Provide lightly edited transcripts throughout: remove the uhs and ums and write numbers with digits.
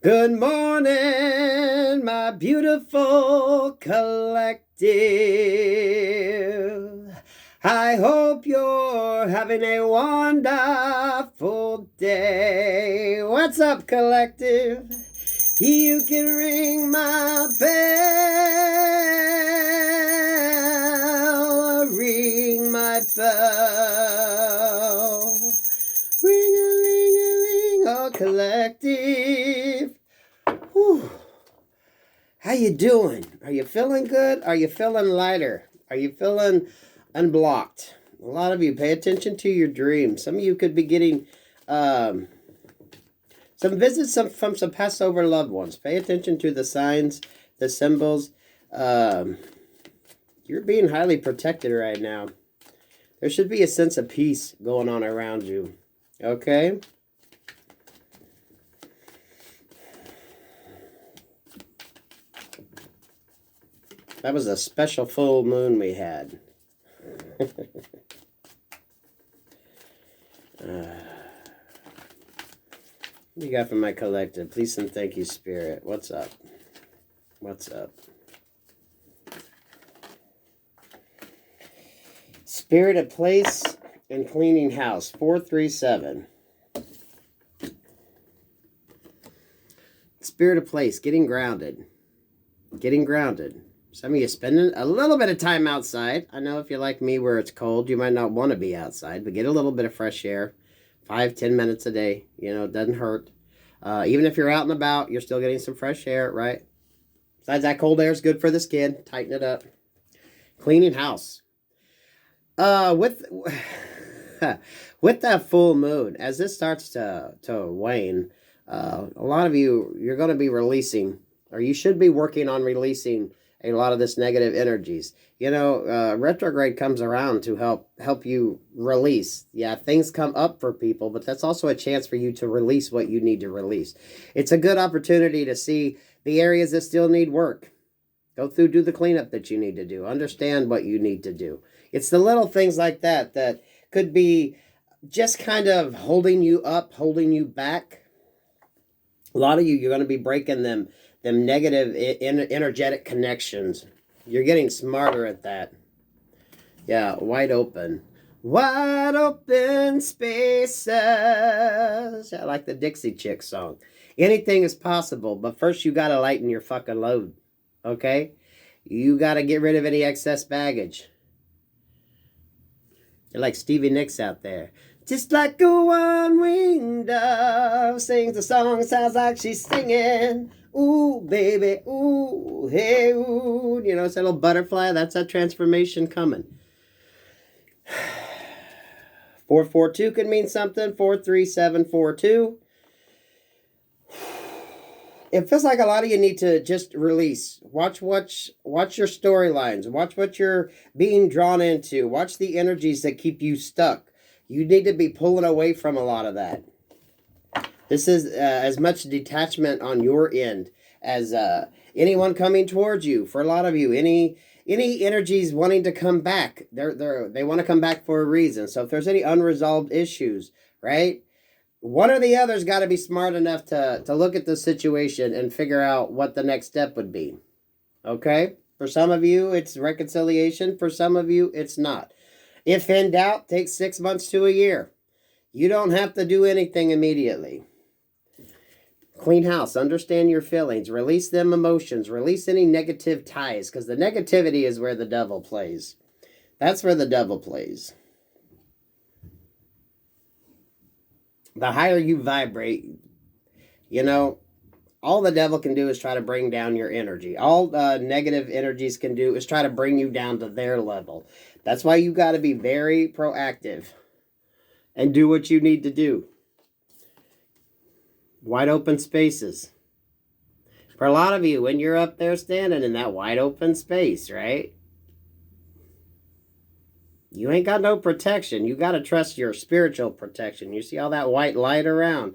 Good morning, my beautiful collective. I hope you're having a wonderful day. What's up, collective? You can ring my bell, ring my bell. Ring-a-ling-a-ling, oh, collective. Whew. How you doing? Are you feeling good? Are you feeling lighter? Are you feeling unblocked? A lot of you, pay attention to your dreams. Some of you could be getting some visits from some Passover loved ones. Pay attention to the signs, the symbols. You're being highly protected right now. There should be a sense of peace going on around you. Okay? That was a special full moon we had. What do you got for my collective? Please and thank you, Spirit. What's up? What's up? Spirit of place and cleaning house. 437. Spirit of place. Getting grounded. Getting grounded. Some of you spending a little bit of time outside. I know if you're like me where it's cold, you might not want to be outside, but get a little bit of fresh air. 5-10 minutes a day. You know, it doesn't hurt. Even if you're out and about, you're still getting some fresh air, right? Besides, that cold air is good for the skin. Tighten it up. Cleaning house. With that full moon, as this starts to wane, a lot of you, you're going to be releasing, or you should be working on releasing a lot of this negative energies. You know, retrograde comes around to help you release. Yeah, things come up for people, but that's also a chance for you to release what you need to release. It's a good opportunity to see the areas that still need work. Go through, do the cleanup that you need to do. Understand what you need to do. It's the little things like that that could be just kind of holding you up, holding you back. A lot of you, you're going to be breaking them negative energetic connections. You're getting smarter at that. Yeah, wide open. Wide open spaces. I like the Dixie Chick song. Anything is possible, but first you got to lighten your fucking load. Okay? You got to get rid of any excess baggage. You're like Stevie Nicks out there. Just like a one-winged dove sings the song, sounds like she's singing. Ooh, baby, ooh, hey, ooh. You know, it's a little butterfly. That's that transformation coming. 442 could mean something. 43742. It feels like a lot of you need to just release. Watch your storylines. Watch what you're being drawn into. Watch the energies that keep you stuck. You need to be pulling away from a lot of that. This is as much detachment on your end as anyone coming towards you. For a lot of you, any energies wanting to come back, they want to come back for a reason. So if there's any unresolved issues, right? One or the other's got to be smart enough to look at the situation and figure out what the next step would be. Okay? For some of you, it's reconciliation. For some of you, it's not. If in doubt, take 6 months to a year. You don't have to do anything immediately. Clean house. Understand your feelings. Release them emotions. Release any negative ties, because the negativity is where the devil plays. That's where the devil plays. The higher you vibrate, you know, all the devil can do is try to bring down your energy. All negative energies can do is try to bring you down to their level. That's why you got to be very proactive and do what you need to do. Wide open spaces. For a lot of you, when you're up there standing in that wide open space, right? You ain't got no protection. You got to trust your spiritual protection. You see all that white light around?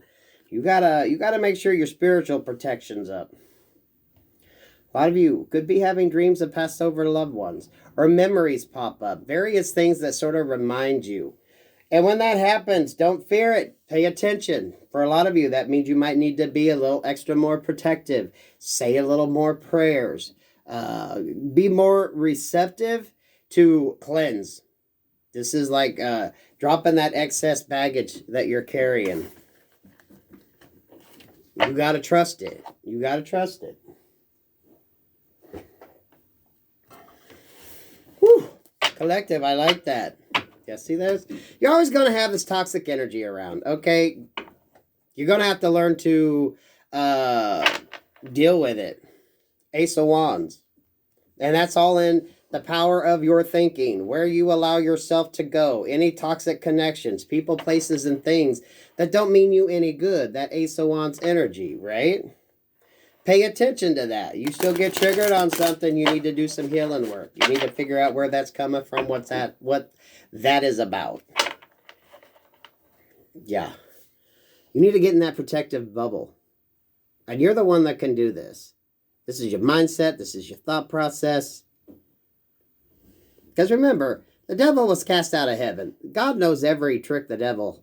You gotta make sure your spiritual protection's up. A lot of you could be having dreams of passed over loved ones, or memories pop up. Various things that sort of remind you. And when that happens, don't fear it. Pay attention. For a lot of you, that means you might need to be a little extra more protective. Say a little more prayers. Be more receptive to cleanse. This is like dropping that excess baggage that you're carrying. You got to trust it. You got to trust it. Whew. Collective, I like that. Yeah, see this? You're always going to have this toxic energy around, okay? You're going to have to learn to deal with it. Ace of Wands. And that's all in the power of your thinking, where you allow yourself to go. Any toxic connections, people, places, and things that don't mean you any good. That Ace of Wands energy, right? Pay attention to that. You still get triggered on something, you need to do some healing work. You need to figure out where that's coming from, what that is about. Yeah. You need to get in that protective bubble. And you're the one that can do this. This is your mindset. This is your thought process. Because remember, the devil was cast out of heaven. God knows every trick the devil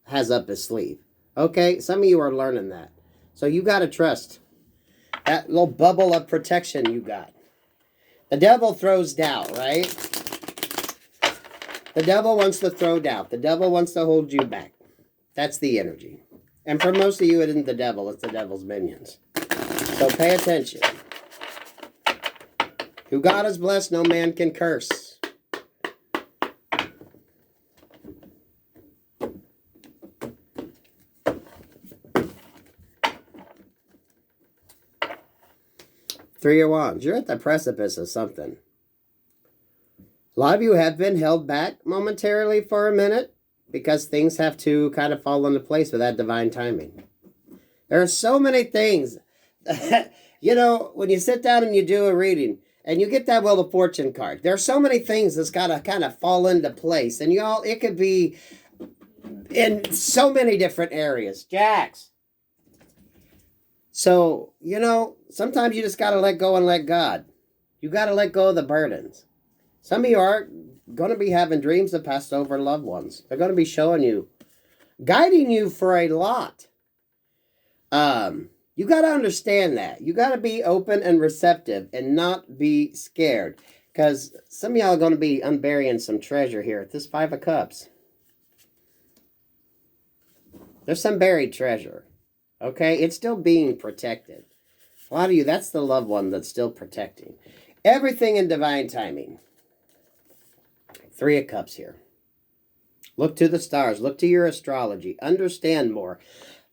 has up his sleeve. Okay? Some of you are learning that. So you got to trust that little bubble of protection you got. The devil throws doubt, right? The devil wants to throw doubt. The devil wants to hold you back. That's the energy. And for most of you, it isn't the devil. It's the devil's minions. So pay attention. Who God has blessed, no man can curse. Three of Wands. You're at the precipice of something. A lot of you have been held back momentarily for a minute because things have to kind of fall into place with that divine timing. There are so many things. You know, when you sit down and you do a reading and you get that Wheel of Fortune card, there are so many things that's got to kind of fall into place. And y'all, it could be in so many different areas. Jacks. So, you know, sometimes you just got to let go and let God. You got to let go of the burdens. Some of you are going to be having dreams of passed over loved ones. They're going to be showing you, guiding you for a lot. You got to understand that. You got to be open and receptive and not be scared. Because some of y'all are going to be unburying some treasure here at this Five of Cups. There's some buried treasure. Okay? It's still being protected. A lot of you, that's the loved one that's still protecting. Everything in divine timing. Three of Cups here. Look to the stars. Look to your astrology. Understand more.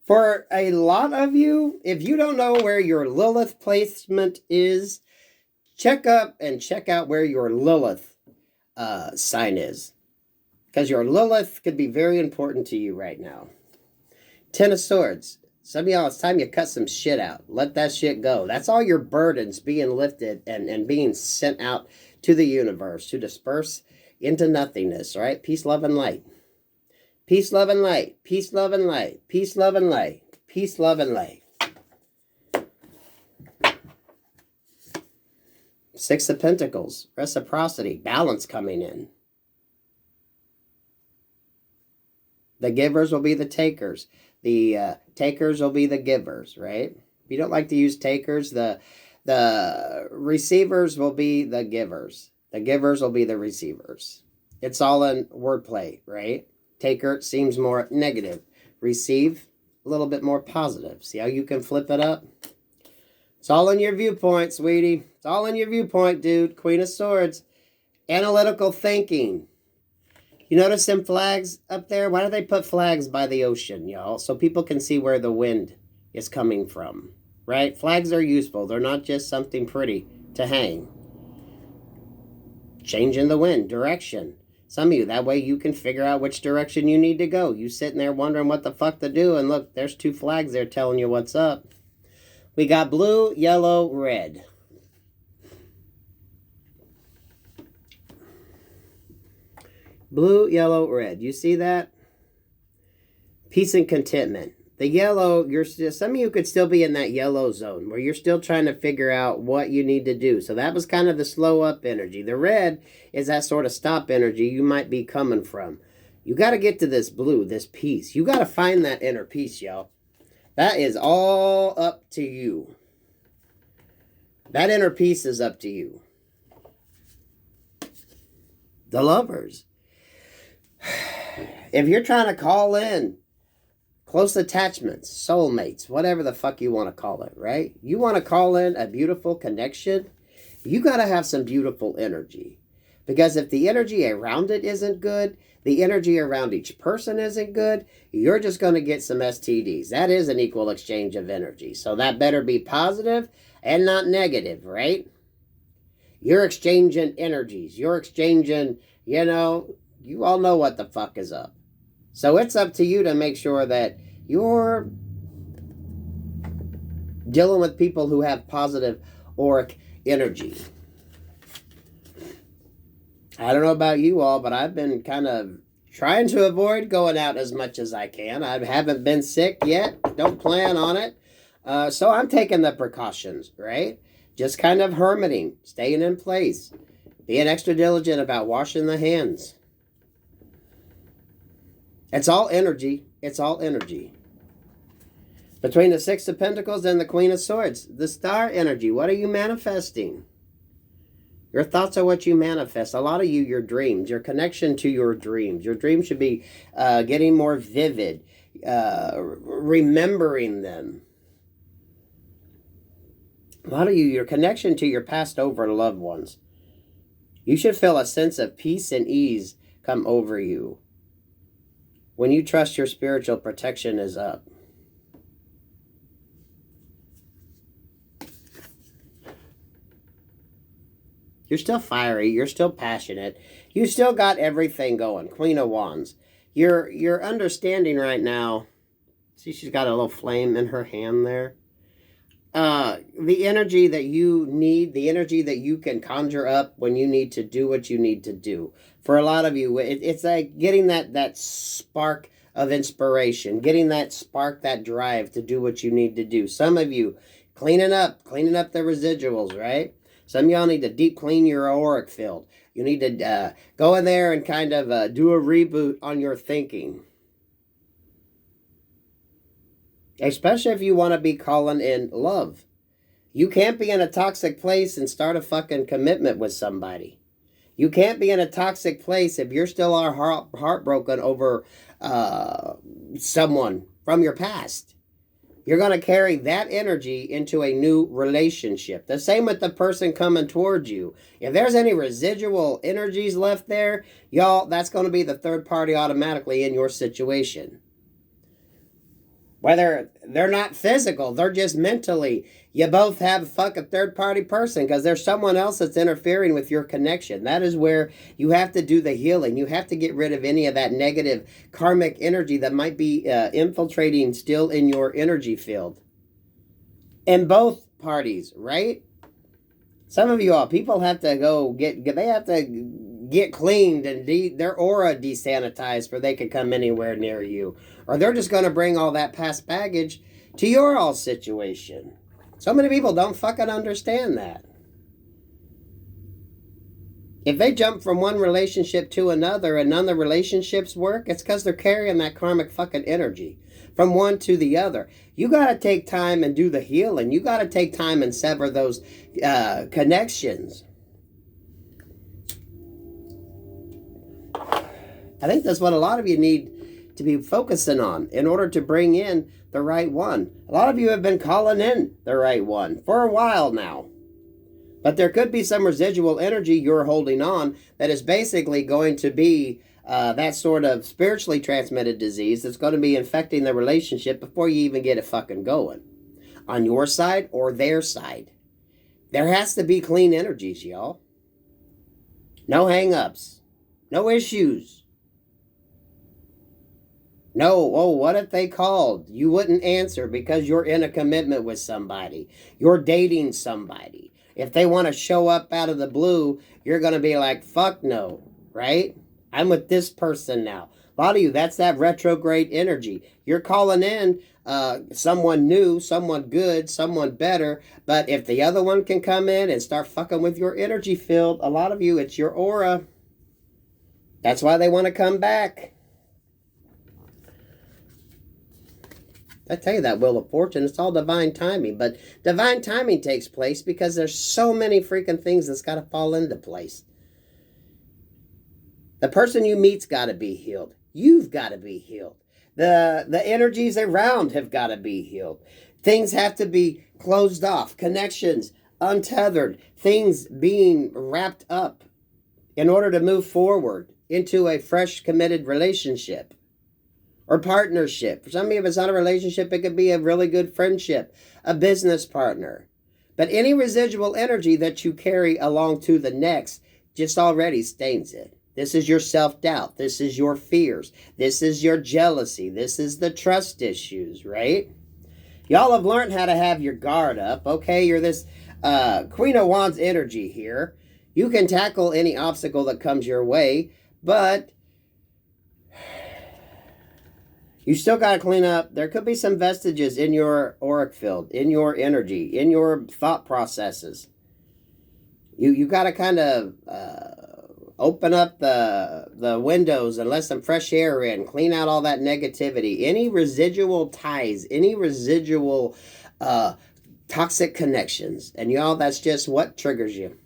For a lot of you, if you don't know where your Lilith placement is, check up and check out where your Lilith sign is. Because your Lilith could be very important to you right now. Ten of Swords. Some of y'all, it's time you cut some shit out. Let that shit go. That's all your burdens being lifted and being sent out to the universe to disperse into nothingness, right? Peace, love, and light. Peace, love, and light. Peace, love, and light. Peace, love, and light. Peace, love, and light. Six of Pentacles. Reciprocity. Balance coming in. The givers will be the takers. The takers will be the givers, right? If you don't like to use takers, the receivers will be the givers. The givers will be the receivers. It's all in wordplay, right? Taker seems more negative. Receive, a little bit more positive. See how you can flip it up? It's all in your viewpoint, sweetie. It's all in your viewpoint, dude. Queen of Swords. Analytical thinking. You notice them flags up there? Why do they put flags by the ocean, y'all? So people can see where the wind is coming from, right? Flags are useful. They're not just something pretty to hang. Changing the wind, direction. Some of you, that way you can figure out which direction you need to go. You sitting there wondering what the fuck to do, and look, there's two flags there telling you what's up. We got blue, yellow, red. Blue, yellow, red. You see that? Peace and contentment. The yellow, some of you could still be in that yellow zone where you're still trying to figure out what you need to do. So that was kind of the slow up energy. The red is that sort of stop energy you might be coming from. You got to get to this blue, this peace. You got to find that inner peace, y'all. That is all up to you. That inner peace is up to you. The Lovers. If you're trying to call in close attachments, soulmates, whatever the fuck you want to call it, right? You want to call in a beautiful connection, you got to have some beautiful energy. Because if the energy around it isn't good, the energy around each person isn't good, you're just going to get some STDs. That is an equal exchange of energy. So that better be positive and not negative, right? You're exchanging energies. You're exchanging, you all know what the fuck is up. So it's up to you to make sure that you're dealing with people who have positive auric energy. I don't know about you all, but I've been kind of trying to avoid going out as much as I can. I haven't been sick yet. Don't plan on it. So I'm taking the precautions, right? Just kind of hermiting, staying in place, being extra diligent about washing the hands. It's all energy. It's all energy. Between the Six of Pentacles and the Queen of Swords, the star energy. What are you manifesting? Your thoughts are what you manifest. A lot of you, your dreams, your connection to your dreams. Your dreams should be getting more vivid, remembering them. A lot of you, your connection to your passed over loved ones. You should feel a sense of peace and ease come over you when you trust your spiritual protection is up. You're still fiery. You're still passionate. You still got everything going. Queen of Wands. You're understanding right now. See, she's got a little flame in her hand there. The energy that you need, the energy that you can conjure up when you need to do what you need to do. For a lot of you, it's like getting that spark of inspiration, getting that spark, that drive to do what you need to do. Some of you, cleaning up the residuals, right? Some of y'all need to deep clean your auric field. You need to go in there and kind of do a reboot on your thinking. Especially if you want to be calling in love. You can't be in a toxic place and start a fucking commitment with somebody. You can't be in a toxic place if you're still heartbroken over someone from your past. You're going to carry that energy into a new relationship. The same with the person coming towards you. If there's any residual energies left there, y'all, that's going to be the third party automatically in your situation. Whether they're not physical, they're just mentally. You both have a fucking third-party person because there's someone else that's interfering with your connection. That is where you have to do the healing. You have to get rid of any of that negative karmic energy that might be infiltrating still in your energy field. In both parties, right? Some of you all, people have to go they have to get cleaned and their aura desanitized before they can come anywhere near you. Or they're just going to bring all that past baggage to your all situation. So many people don't fucking understand that. If they jump from one relationship to another and none of the relationships work, it's because they're carrying that karmic fucking energy from one to the other. You got to take time and do the healing. You got to take time and sever those connections. I think that's what a lot of you need to be focusing on in order to bring in the right one. A lot of you have been calling in the right one for a while now. But there could be some residual energy you're holding on that is basically going to be that sort of spiritually transmitted disease that's going to be infecting the relationship before you even get it fucking going. On your side or their side. There has to be clean energies, y'all. No hang-ups. No issues. No, oh, what if they called? You wouldn't answer because you're in a commitment with somebody. You're dating somebody. If they want to show up out of the blue, you're going to be like, fuck no, right? I'm with this person now. A lot of you, that's that retrograde energy. You're calling in someone new, someone good, someone better. But if the other one can come in and start fucking with your energy field, a lot of you, it's your aura. That's why they want to come back. I tell you that Wheel of Fortune, it's all divine timing. But divine timing takes place because there's so many freaking things that's got to fall into place. The person you meet's got to be healed. You've got to be healed. The energies around have got to be healed. Things have to be closed off. Connections untethered. Things being wrapped up in order to move forward into a fresh, committed relationship or partnership. For some of you, if it's not a relationship, it could be a really good friendship, a business partner. But any residual energy that you carry along to the next just already stains it. This is your self-doubt. This is your fears. This is your jealousy. This is the trust issues, right? Y'all have learned how to have your guard up. Okay, you're this Queen of Wands energy here. You can tackle any obstacle that comes your way, but you still got to clean up. There could be some vestiges in your auric field, in your energy, in your thought processes. You got to kind of open up the windows and let some fresh air in. Clean out all that negativity. Any residual ties, any residual toxic connections. And y'all, that's just what triggers you.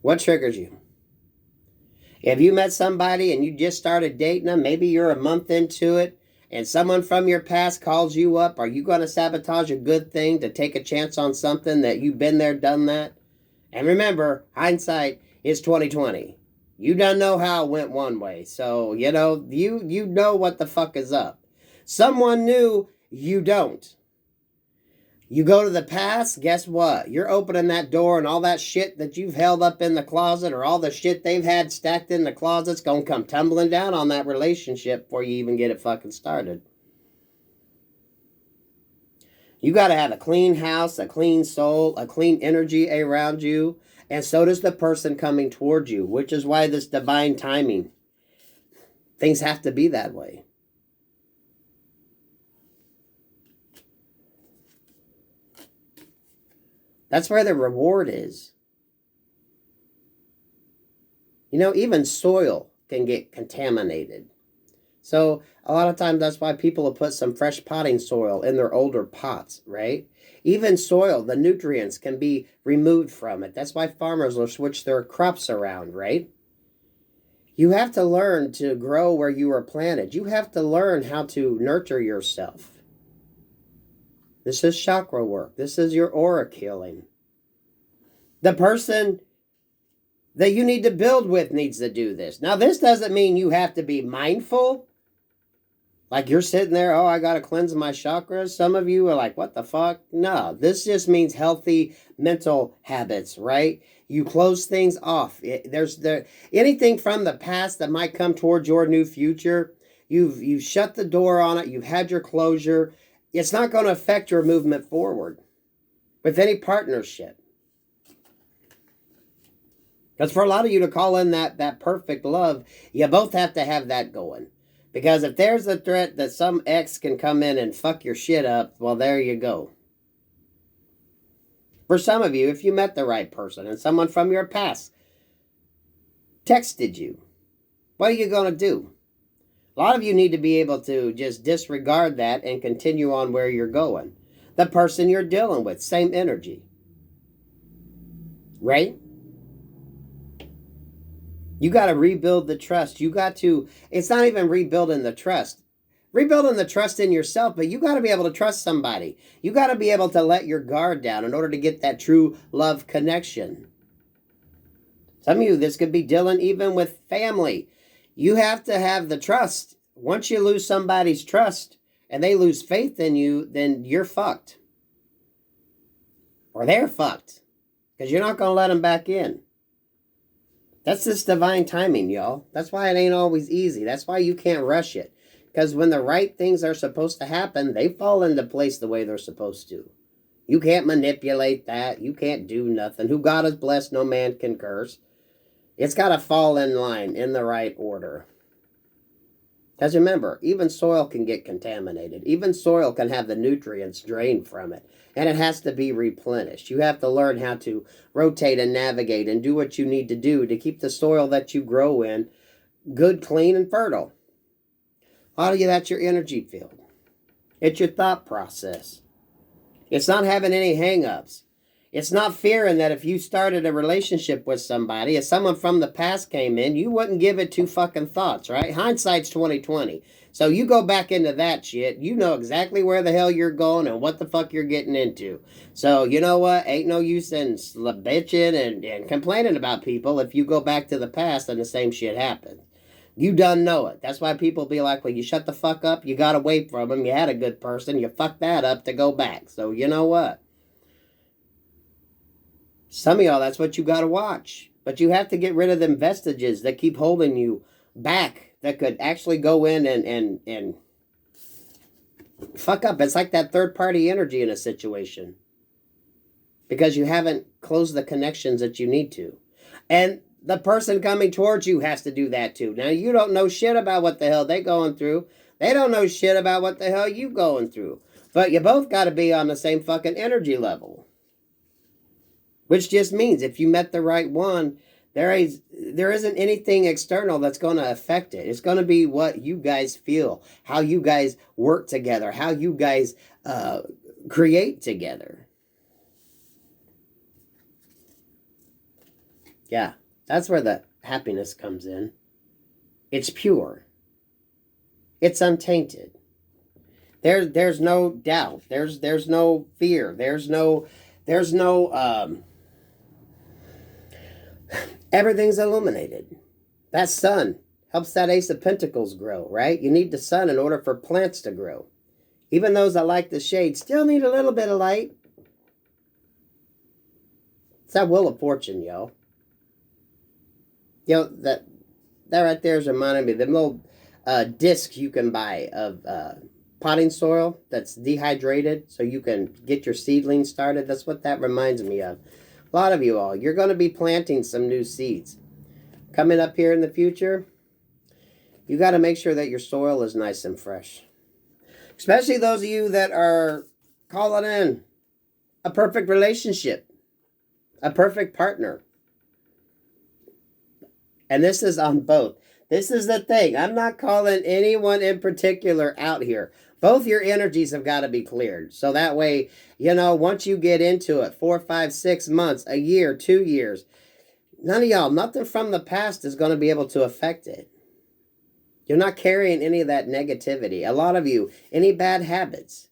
What triggers you? If you met somebody and you just started dating them, maybe you're a month into it, and someone from your past calls you up, are you going to sabotage a good thing to take a chance on something that you've been there, done that? And remember, hindsight is 20/20. You don't know how it went one way. So, you know what the fuck is up. Someone new, you don't. You go to the past, guess what? You're opening that door and all that shit that you've held up in the closet or all the shit they've had stacked in the closet's going to come tumbling down on that relationship before you even get it fucking started. You got to have a clean house, a clean soul, a clean energy around you. And so does the person coming towards you, which is why this divine timing. Things have to be that way. That's where the reward is. Even soil can get contaminated. So a lot of times that's why people will put some fresh potting soil in their older pots, right? Even soil, the nutrients can be removed from it. That's why farmers will switch their crops around, right? You have to learn to grow where you were planted. You have to learn how to nurture yourself. This is chakra work. This is your auric healing. The person that you need to build with needs to do this. Now, this doesn't mean you have to be mindful. Like you're sitting there, I got to cleanse my chakras. Some of you are like, what the fuck? No, this just means healthy mental habits, right? You close things off. Anything from the past that might come towards your new future, you've shut the door on it. You've had your closure. It's not going to affect your movement forward with any partnership. Because for a lot of you to call in that perfect love, you both have to have that going. Because if there's a threat that some ex can come in and fuck your shit up, well, there you go. For some of you, if you met the right person and someone from your past texted you, what are you going to do? A lot of you need to be able to just disregard that and continue on where you're going. The person you're dealing with, same energy. Right? You got to rebuild the trust. It's not even rebuilding the trust. Rebuilding the trust in yourself, but you got to be able to trust somebody. You got to be able to let your guard down in order to get that true love connection. Some of you, this could be dealing even with family. You have to have the trust. Once you lose somebody's trust and they lose faith in you, then you're fucked. Or they're fucked. Because you're not going to let them back in. That's this divine timing, y'all. That's why it ain't always easy. That's why you can't rush it. Because when the right things are supposed to happen, they fall into place the way they're supposed to. You can't manipulate that. You can't do nothing. Who God has blessed, no man can curse. It's got to fall in line, in the right order. Because remember, even soil can get contaminated. Even soil can have the nutrients drained from it. And it has to be replenished. You have to learn how to rotate and navigate and do what you need to do to keep the soil that you grow in good, clean, and fertile. A lot of you, that's your energy field. It's your thought process. It's not having any hang-ups. It's not fearing that if you started a relationship with somebody, if someone from the past came in, you wouldn't give it two fucking thoughts, right? Hindsight's 20/20. So you go back into that shit, you know exactly where the hell you're going and what the fuck you're getting into. So you know what? Ain't no use in bitching and complaining about people if you go back to the past and the same shit happened. You done know it. That's why people be like, well, you shut the fuck up, you got away from them, you had a good person, you fucked that up to go back. So you know what? Some of y'all, that's what you got to watch. But you have to get rid of them vestiges that keep holding you back, that could actually go in and fuck up. It's like that third-party energy in a situation. Because you haven't closed the connections that you need to. And the person coming towards you has to do that too. Now, you don't know shit about what the hell they going through. They don't know shit about what the hell you going through. But you both got to be on the same fucking energy level. Which just means if you met the right one, there isn't anything external that's going to affect it. It's going to be what you guys feel, how you guys work together, how you guys create together. Yeah, that's where the happiness comes in. It's pure. It's untainted. There's no doubt. There's no fear. There's no everything's illuminated. That sun helps that Ace of Pentacles grow, right? You need the sun in order for plants to grow. Even those that like the shade still need a little bit of light. It's that Wheel of Fortune, yo. You know, that right there is reminding me, the little discs you can buy of potting soil that's dehydrated so you can get your seedlings started. That's what that reminds me of. A lot of you all, you're going to be planting some new seeds. Coming up here in the future, you got to make sure that your soil is nice and fresh. Especially those of you that are calling in a perfect relationship, a perfect partner. And this is on both. This is the thing. I'm not calling anyone in particular out here. Both your energies have got to be cleared. So that way, you know, once you get into it, 4, 5, 6 months, a year, 2 years, none of y'all, nothing from the past is going to be able to affect it. You're not carrying any of that negativity. A lot of you, any bad habits.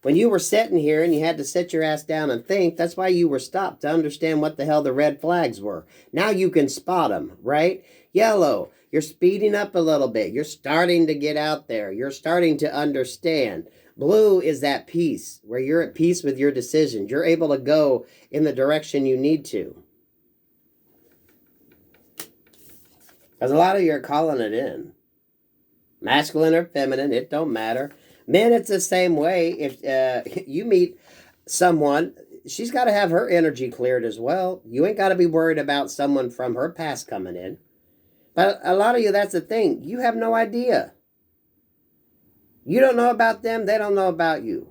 When you were sitting here and you had to sit your ass down and think, that's why you were stopped, to understand what the hell the red flags were. Now you can spot them, right? Yellow, you're speeding up a little bit. You're starting to get out there. You're starting to understand. Blue is that peace, where you're at peace with your decisions. You're able to go in the direction you need to. Because a lot of you are calling it in. Masculine or feminine, it don't matter. Men, it's the same way. If you meet someone, she's got to have her energy cleared as well. You ain't got to be worried about someone from her past coming in. But a lot of you, that's the thing. You have no idea. You don't know about them. They don't know about you.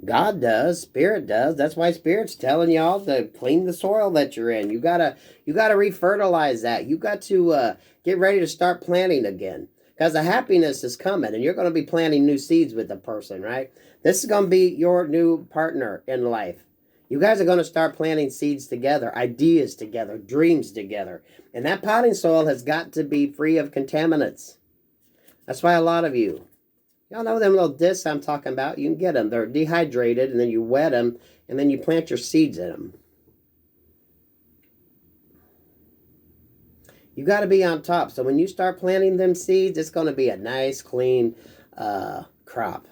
God does. Spirit does. That's why Spirit's telling y'all to clean the soil that you're in. You gotta refertilize that. You got to get ready to start planting again. Because the happiness is coming, and you're going to be planting new seeds with the person, right? This is going to be your new partner in life. You guys are going to start planting seeds together, ideas together, dreams together. And that potting soil has got to be free of contaminants. That's why a lot of you, y'all know them little discs I'm talking about. You can get them. They're dehydrated, and then you wet them, and then you plant your seeds in them. You got to be on top. So when you start planting them seeds, it's going to be a nice, clean crop.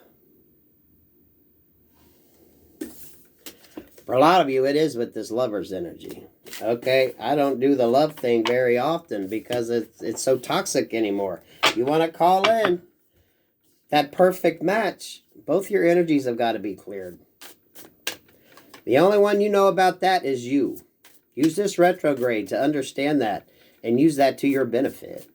For a lot of you, it is with this lover's energy. Okay? I don't do the love thing very often because it's so toxic anymore. You want to call in that perfect match. Both your energies have got to be cleared. The only one you know about that is you. Use this retrograde to understand that. And use that to your benefit.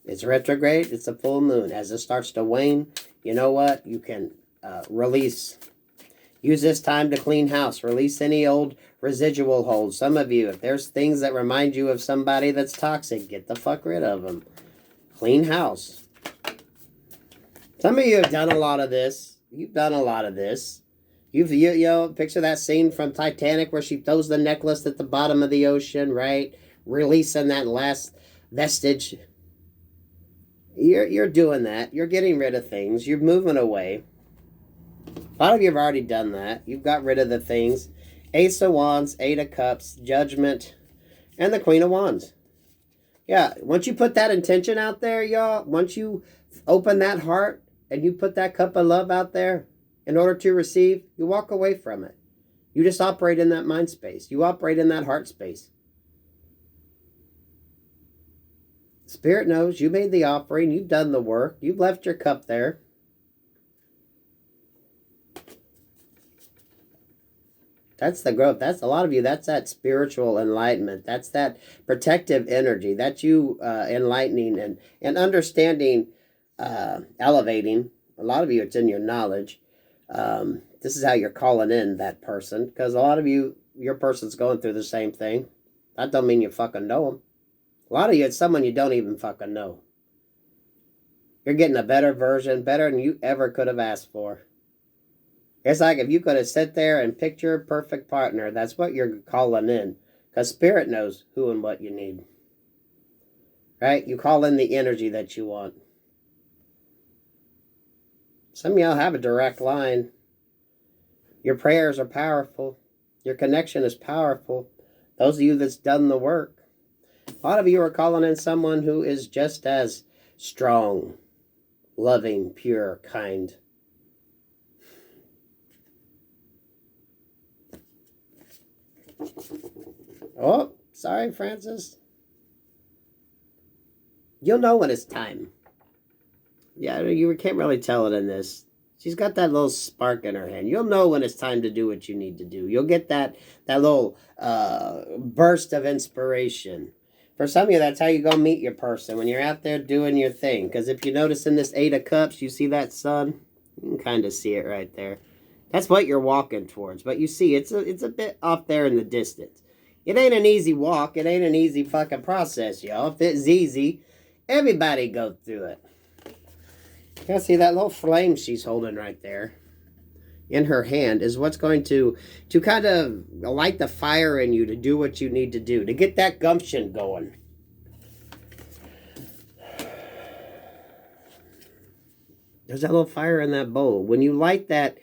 It's retrograde. It's a full moon. As it starts to wane, you know what? You can release. Use this time to clean house. Release any old residual holds. Some of you, if there's things that remind you of somebody that's toxic, get the fuck rid of them. Clean house. Some of you have done a lot of this. You've done a lot of this. You know, picture that scene from Titanic where she throws the necklace at the bottom of the ocean, right? Releasing that last vestige. You're doing that. You're getting rid of things. You're moving away. A lot of you have already done that. You've got rid of the things. Ace of Wands, Eight of Cups, Judgment, and the Queen of Wands. Yeah, once you put that intention out there, y'all, once you open that heart and you put that cup of love out there in order to receive, you walk away from it. You just operate in that mind space. You operate in that heart space. Spirit knows you made the offering. You've done the work. You've left your cup there. That's the growth. That's a lot of you. That's that spiritual enlightenment. That's that protective energy. That's you enlightening and understanding, elevating. A lot of you, it's in your knowledge. This is how you're calling in that person. Because a lot of you, your person's going through the same thing. That don't mean you fucking know them. A lot of you, it's someone you don't even fucking know. You're getting a better version, better than you ever could have asked for. It's like if you could have sat there and picked your perfect partner, that's what you're calling in. Because Spirit knows who and what you need. Right? You call in the energy that you want. Some of y'all have a direct line. Your prayers are powerful. Your connection is powerful. Those of you that's done the work. A lot of you are calling in someone who is just as strong, loving, pure, kind. Oh, sorry, Francis. You'll know when it's time. Yeah, you can't really tell it in this. She's got that little spark in her hand. You'll know when it's time to do what you need to do. You'll get that little burst of inspiration. For some of you, that's how you go meet your person, when you're out there doing your thing. Because if you notice in this Eight of Cups, you see that sun? You can kind of see it right there. That's what you're walking towards. But you see, it's a bit off there in the distance. It ain't an easy walk. It ain't an easy fucking process, y'all. If it's easy, everybody go through it. You gotta see that little flame she's holding right there in her hand is what's going to kind of light the fire in you to do what you need to do, to get that gumption going. There's that little fire in that bowl. When you light that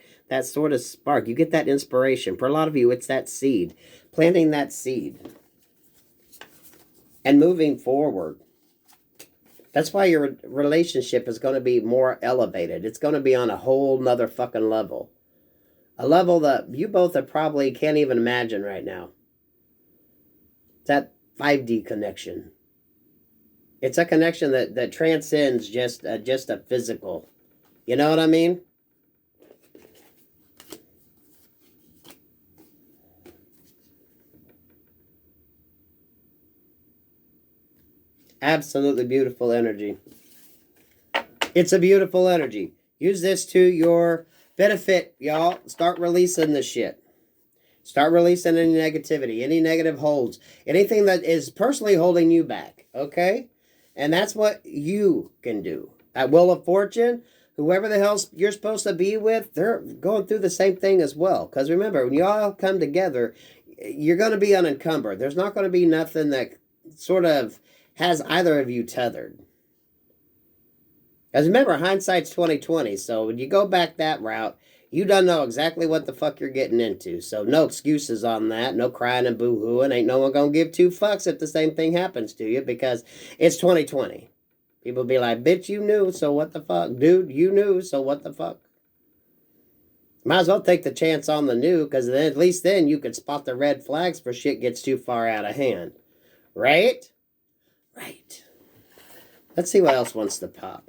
sort of spark, you get that inspiration. For a lot of you, it's that seed. Planting that seed. And moving forward. That's why your relationship is going to be more elevated. It's going to be on a whole nother fucking level. A level that you both are probably can't even imagine right now. It's that 5D connection. It's a connection that transcends just a physical. You know what I mean? Absolutely beautiful energy. It's a beautiful energy. Use this to your benefit, y'all. Start releasing the shit. Start releasing any negativity, any negative holds, anything that is personally holding you back, okay? And that's what you can do. At Wheel of Fortune, whoever the hell you're supposed to be with, they're going through the same thing as well. Because remember, when you all come together, you're going to be unencumbered. There's not going to be nothing that sort of has either of you tethered. Because remember, hindsight's 20/20. So when you go back that route, you don't know exactly what the fuck you're getting into. So no excuses on that. No crying and boo-hooing. Ain't no one going to give two fucks if the same thing happens to you, because it's 20/20. People be like, bitch, you knew, so what the fuck? Dude, you knew, so what the fuck? Might as well take the chance on the new, because then at least then you could spot the red flags for shit gets too far out of hand. Right? Right. Let's see what else wants to pop.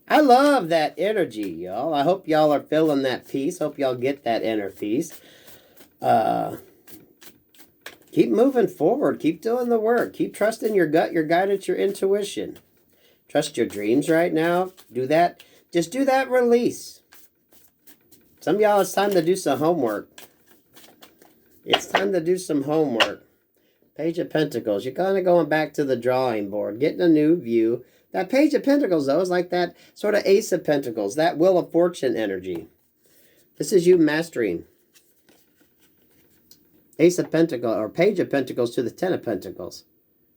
I love that energy, y'all. I hope y'all are feeling that peace. Hope y'all get that inner peace. Keep moving forward. Keep doing the work. Keep trusting your gut, your guidance, your intuition. Trust your dreams right now. Do that. Just do that release. Some of y'all, it's time to do some homework. It's time to do some homework. Page of Pentacles. You're kind of going back to the drawing board, getting a new view. That Page of Pentacles, though, is like that sort of Ace of Pentacles, that Wheel of Fortune energy. This is you mastering. Ace of Pentacles, or Page of Pentacles to the Ten of Pentacles.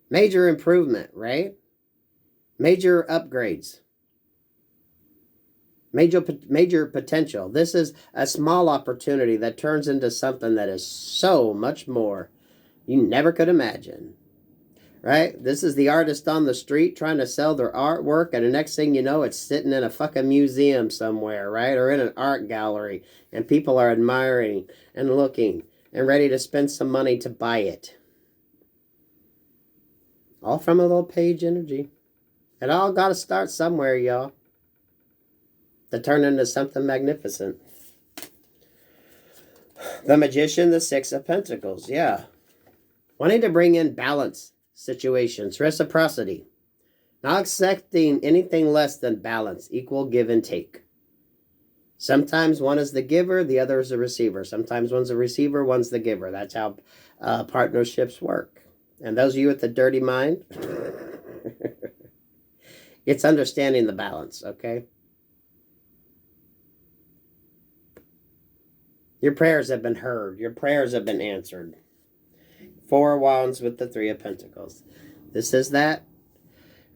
Major improvement, right? Major upgrades. Major potential. This is a small opportunity that turns into something that is so much more you never could imagine. Right? This is the artist on the street trying to sell their artwork, and the next thing you know, it's sitting in a fucking museum somewhere, right? Or in an art gallery, and people are admiring and looking and ready to spend some money to buy it. All from a little page energy. It all got to start somewhere, y'all. To turn into something magnificent. The Magician, the Six of Pentacles, yeah. Wanting to bring in balance situations, reciprocity. Not accepting anything less than balance, equal give and take. Sometimes one is the giver, the other is the receiver. Sometimes one's the receiver, one's the giver. That's how partnerships work. And those of you with the dirty mind, it's understanding the balance, okay? Your prayers have been heard. Your prayers have been answered. Four of Wands with the Three of Pentacles. This is that.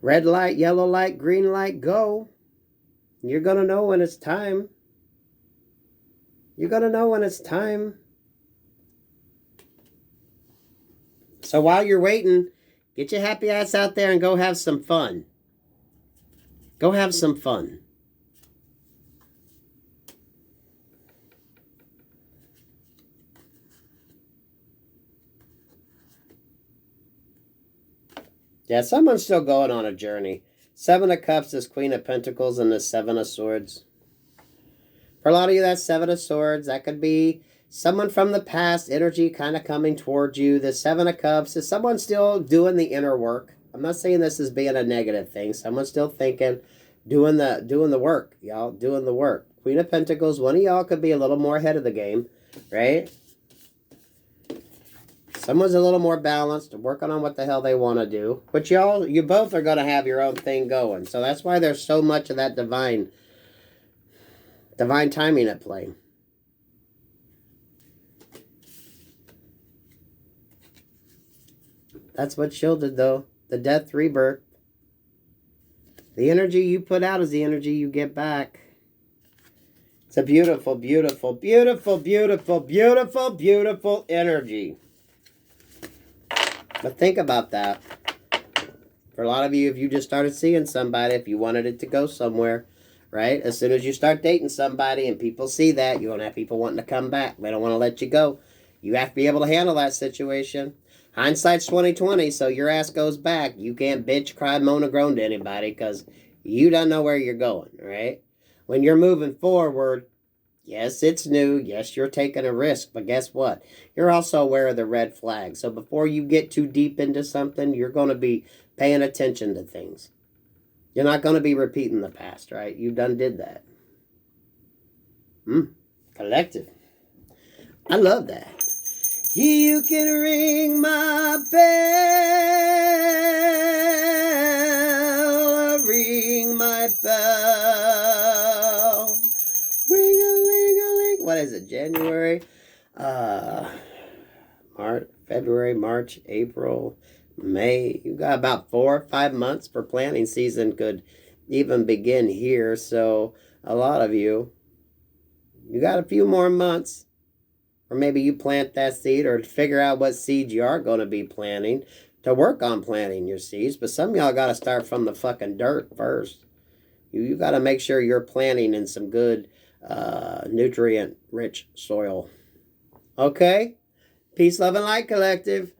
Red light, yellow light, green light, go. You're going to know when it's time. You're going to know when it's time. So while you're waiting, get your happy ass out there and go have some fun. Go have some fun. Yeah, someone's still going on a journey. Seven of Cups is Queen of Pentacles and the Seven of Swords. For a lot of you, that's Seven of Swords. That could be someone from the past, energy kind of coming towards you. The Seven of Cups is someone still doing the inner work. I'm not saying this as being a negative thing. Someone's still thinking, doing the work, y'all, doing the work. Queen of Pentacles, one of y'all could be a little more ahead of the game, right? Someone's a little more balanced, working on what the hell they want to do. But you both are going to have your own thing going. So that's why there's so much of that divine timing at play. That's what shielded, though. The death, rebirth. The energy you put out is the energy you get back. It's a beautiful, beautiful, beautiful, beautiful, beautiful, beautiful energy. But think about that. For a lot of you, if you just started seeing somebody, if you wanted it to go somewhere, right? As soon as you start dating somebody and people see that, you're going to have people wanting to come back. They don't want to let you go. You have to be able to handle that situation. Hindsight's 20/20, so your ass goes back. You can't bitch, cry, moan, or groan to anybody because you don't know where you're going, right? When you're moving forward, yes, it's new. Yes, you're taking a risk. But guess what? You're also aware of the red flags. So before you get too deep into something, you're going to be paying attention to things. You're not going to be repeating the past, right? You done did that. Collective. I love that. You can ring my bell. Ring my bell. Ring-a-ling-a-ling. What is it? January? February, March, April, May. You got about 4 or 5 months for planting season could even begin here. So a lot of you got a few more months. Or maybe you plant that seed or figure out what seeds you are going to be planting to work on planting your seeds. But some of y'all got to start from the fucking dirt first. You got to make sure you're planting in some good nutrient-rich soil. Okay? Peace, love, and light, collective.